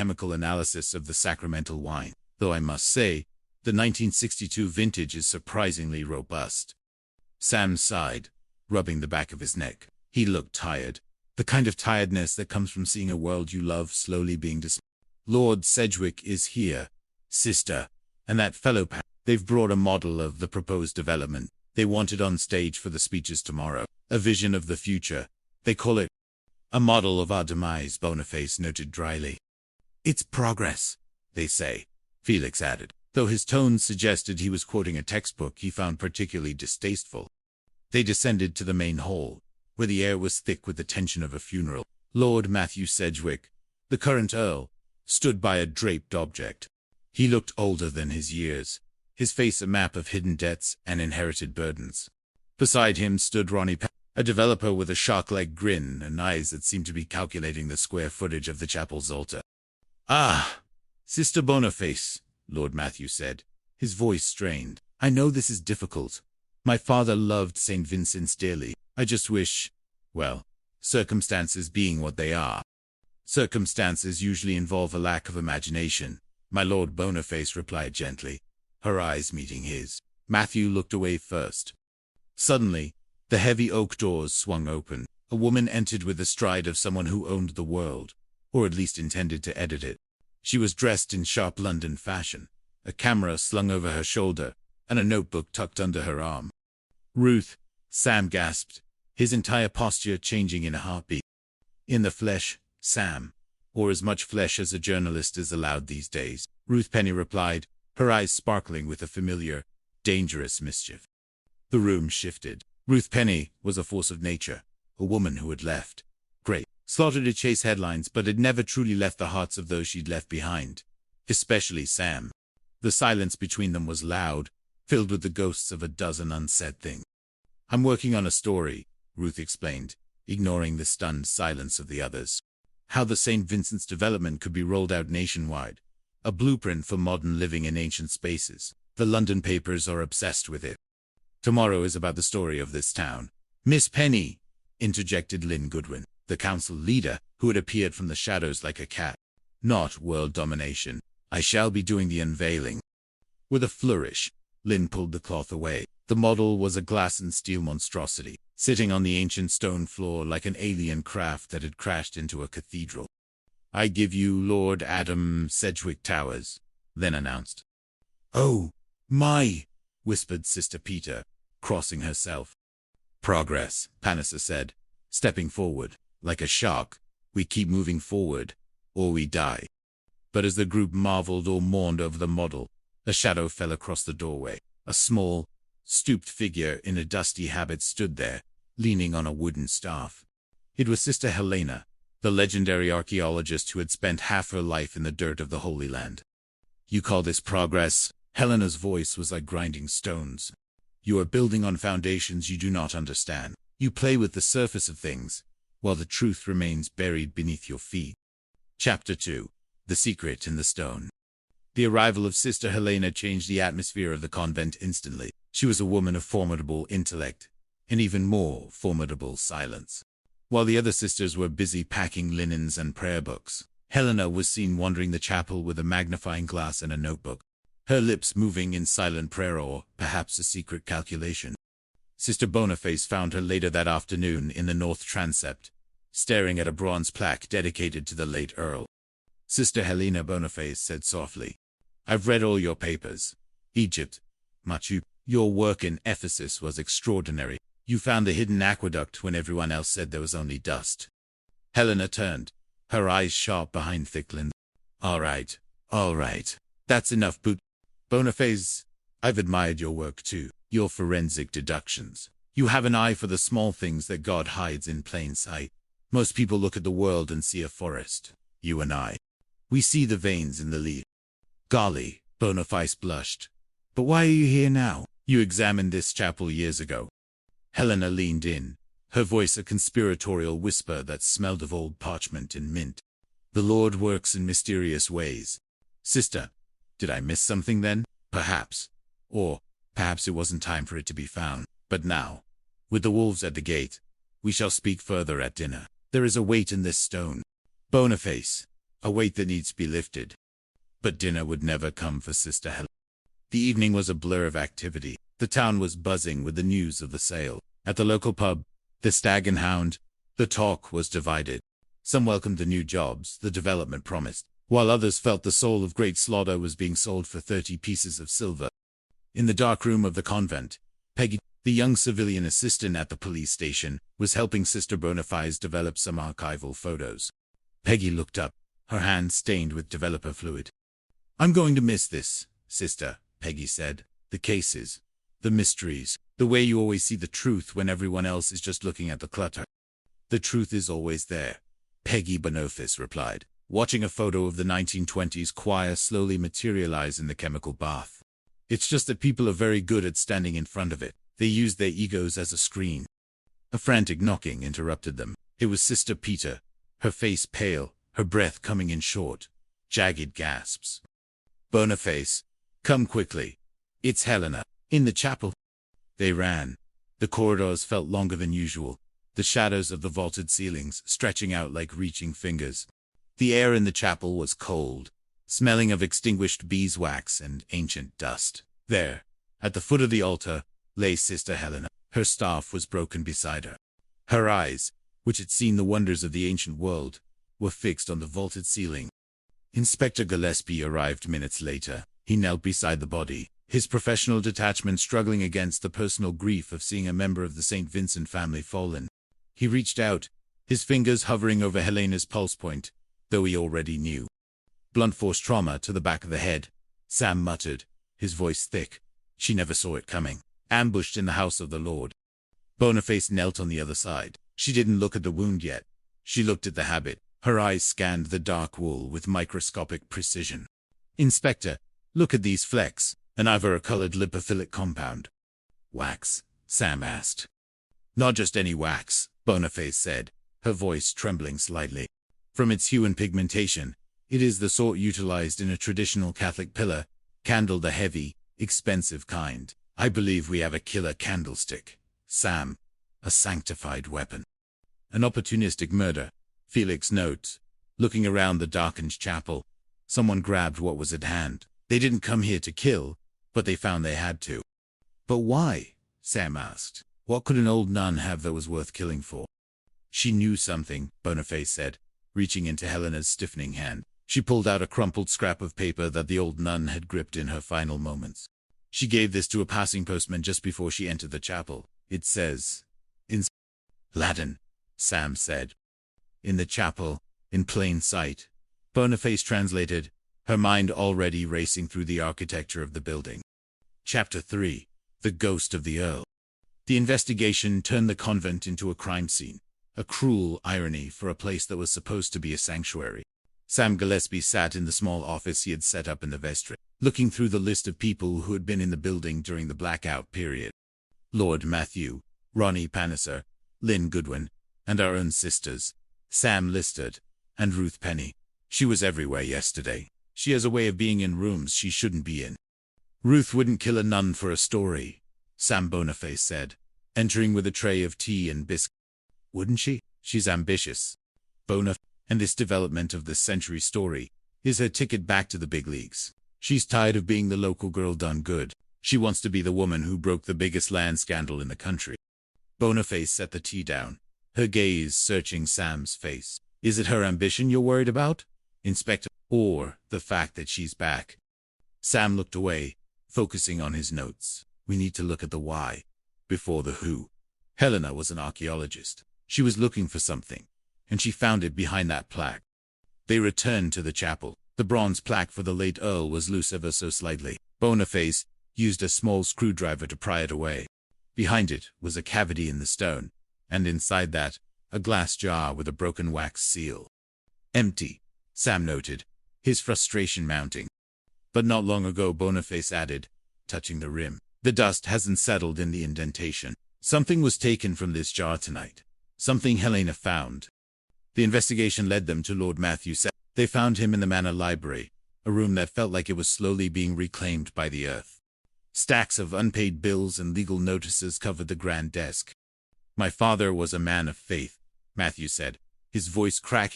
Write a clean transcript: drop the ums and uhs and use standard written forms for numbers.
chemical analysis of the sacramental wine, though I must say, the 1962 vintage is surprisingly robust. Sam sighed, rubbing the back of his neck. He looked tired, the kind of tiredness that comes from seeing a world you love slowly being dismantled. Lord Sedgwick is here, sister, and that fellow they've brought a model of the proposed development. They want it on stage for the speeches tomorrow. A vision of the future. They call it a model of our demise, Boniface noted dryly. It's progress, they say, Felix added, though his tones suggested he was quoting a textbook he found particularly distasteful. They descended to the main hall, where the air was thick with the tension of a funeral. Lord Matthew Sedgwick, the current Earl, stood by a draped object. He looked older than his years, his face a map of hidden debts and inherited burdens. Beside him stood Ronnie a developer with a shark-like grin and eyes that seemed to be calculating the square footage of the chapel's altar. "Ah, Sister Boniface," Lord Matthew said, his voice strained. "I know this is difficult. My father loved St. Vincent's dearly. I just wish, well, circumstances being what they are." "Circumstances usually involve a lack of imagination," my Lord Boniface replied gently, her eyes meeting his. Matthew looked away first. Suddenly, the heavy oak doors swung open. A woman entered with the stride of someone who owned the world, or at least intended to edit it. She was dressed in sharp London fashion, a camera slung over her shoulder, and a notebook tucked under her arm. "Ruth," Sam gasped, his entire posture changing in a heartbeat. "In the flesh, Sam, or as much flesh as a journalist is allowed these days," Ruth Penny replied, her eyes sparkling with a familiar, dangerous mischief. The room shifted. Ruth Penny was a force of nature, a woman who had left. Great. Slaughtered to chase headlines, but had never truly left the hearts of those she'd left behind, especially Sam. The silence between them was loud, filled with the ghosts of a dozen unsaid things. "I'm working on a story," Ruth explained, ignoring the stunned silence of the others. "How the St. Vincent's development could be rolled out nationwide. A blueprint for modern living in ancient spaces. The London papers are obsessed with it. Tomorrow is about the story of this town." "Miss Penny," interjected Lynn Goodwin, the council leader, who had appeared from the shadows like a cat. "Not world domination. I shall be doing the unveiling." With a flourish, Lynn pulled the cloth away. The model was a glass and steel monstrosity, sitting on the ancient stone floor like an alien craft that had crashed into a cathedral. "I give you Lord Adam Sedgwick Towers," Lynn announced. "Oh, my," whispered Sister Peter, crossing herself. "Progress," Panissa said, stepping forward. "Like a shark, we keep moving forward, or we die." But as the group marveled or mourned over the model, a shadow fell across the doorway. A small, stooped figure in a dusty habit stood there, leaning on a wooden staff. It was Sister Helena, the legendary archaeologist who had spent half her life in the dirt of the Holy Land. "You call this progress?" Helena's voice was like grinding stones. "You are building on foundations you do not understand. You play with the surface of things, while the truth remains buried beneath your feet." Chapter 2. The Secret in the Stone. The arrival of Sister Helena changed the atmosphere of the convent instantly. She was a woman of formidable intellect, and even more formidable silence. While the other sisters were busy packing linens and prayer books, Helena was seen wandering the chapel with a magnifying glass and a notebook, her lips moving in silent prayer or perhaps a secret calculation. Sister Boniface found her later that afternoon in the north transept, staring at a bronze plaque dedicated to the late Earl. Sister Helena Boniface said softly, "I've read all your papers. Egypt, Machu, your work in Ephesus was extraordinary. You found the hidden aqueduct when everyone else said there was only dust." Helena turned, her eyes sharp behind thick lenses. All right. That's enough, Boniface. I've admired your work too, your forensic deductions. You have an eye for the small things that God hides in plain sight. Most people look at the world and see a forest. You and I, we see the veins in the leaf." "Golly," Boniface blushed. "But why are you here now? You examined this chapel years ago." Helena leaned in, her voice a conspiratorial whisper that smelled of old parchment and mint. "The Lord works in mysterious ways. Sister, did I miss something then? Perhaps. Or perhaps it wasn't time for it to be found. But now, with the wolves at the gate, we shall speak further at dinner. There is a weight in this stone." "Boniface," a weight that needs to be lifted. But dinner would never come for Sister Helena. The evening was a blur of activity. The town was buzzing with the news of the sale. At the local pub, the Stag and Hound, the talk was divided. Some welcomed the new jobs the development promised, while others felt the soul of Great Slaughter was being sold for 30 pieces of silver. In the dark room of the convent, Peggy, the young civilian assistant at the police station, was helping Sister Boniface develop some archival photos. Peggy looked up, her hands stained with developer fluid. "I'm going to miss this, Sister," Peggy said. "The cases, the mysteries, the way you always see the truth when everyone else is just looking at the clutter." "The truth is always there," Peggy Boniface replied, watching a photo of the 1920s choir slowly materialize in the chemical bath. "It's just that people are very good at standing in front of it. They use their egos as a screen." A frantic knocking interrupted them. It was Sister Peter, her face pale, her breath coming in short, jagged gasps. "Boniface, come quickly. It's Helena, in the chapel." They ran. The corridors felt longer than usual, the shadows of the vaulted ceilings stretching out like reaching fingers. The air in the chapel was cold, smelling of extinguished beeswax and ancient dust. There, at the foot of the altar, lay Sister Helena. Her staff was broken beside her. Her eyes, which had seen the wonders of the ancient world, were fixed on the vaulted ceiling. Inspector Gillespie arrived minutes later. He knelt beside the body, his professional detachment struggling against the personal grief of seeing a member of the St. Vincent family fallen. He reached out, his fingers hovering over Helena's pulse point, though he already knew. "Blunt force trauma to the back of the head," Sam muttered, his voice thick. She never saw it coming. "Ambushed in the house of the Lord." Boniface knelt on the other side. She didn't look at the wound yet. She looked at the habit. Her eyes scanned the dark wool with microscopic precision. "Inspector, look at these flecks. An ivory-colored lipophilic compound." "Wax?" Sam asked. "Not just any wax," Boniface said, her voice trembling slightly. "From its hue and pigmentation, it is the sort utilized in a traditional Catholic pillar candle, the heavy, expensive kind. I believe we have a killer candlestick, Sam. A sanctified weapon. An opportunistic murder," Felix notes. Looking around the darkened chapel, someone grabbed what was at hand. They didn't come here to kill, but they found they had to. "But why?" Sam asked. "What could an old nun have that was worth killing for?" "She knew something," Boniface said, reaching into Helena's stiffening hand. She pulled out a crumpled scrap of paper that the old nun had gripped in her final moments. "She gave this to a passing postman just before she entered the chapel. It says, in Latin," Sam said. "In the chapel, in plain sight," Boniface translated, her mind already racing through the architecture of the building. Chapter 3. The Ghost of the Earl. The investigation turned the convent into a crime scene, a cruel irony for a place that was supposed to be a sanctuary. Sam Gillespie sat in the small office he had set up in the vestry, looking through the list of people who had been in the building during the blackout period. Lord Matthew, Ronnie Panisser, Lynn Goodwin, and our own sisters, Sam Listard, and Ruth Penny. She was everywhere yesterday. She has a way of being in rooms she shouldn't be in. "Ruth wouldn't kill a nun for a story," Sam Boniface said, entering with a tray of tea and biscuits. "Wouldn't she? She's ambitious. And this development of this century story is her ticket back to the big leagues. She's tired of being the local girl done good. She wants to be the woman who broke the biggest land scandal in the country." Boniface set the tea down, her gaze searching Sam's face. "Is it her ambition you're worried about, Inspector, or the fact that she's back?" Sam looked away, focusing on his notes. "We need to look at the why, before the who." Helena was an archaeologist. She was looking for something, and she found it behind that plaque. They returned to the chapel. The bronze plaque for the late Earl was loose ever so slightly. Boniface used a small screwdriver to pry it away. Behind it was a cavity in the stone, and inside that, a glass jar with a broken wax seal. "Empty," Sam noted, his frustration mounting. "But not long ago," Boniface added, touching the rim. "The dust hasn't settled in the indentation. Something was taken from this jar tonight. Something Helena found." The investigation led them to Lord Matthew. They found him in the manor library, a room that felt like it was slowly being reclaimed by the earth. Stacks of unpaid bills and legal notices covered the grand desk. "My father was a man of faith," Matthew said, his voice cracking.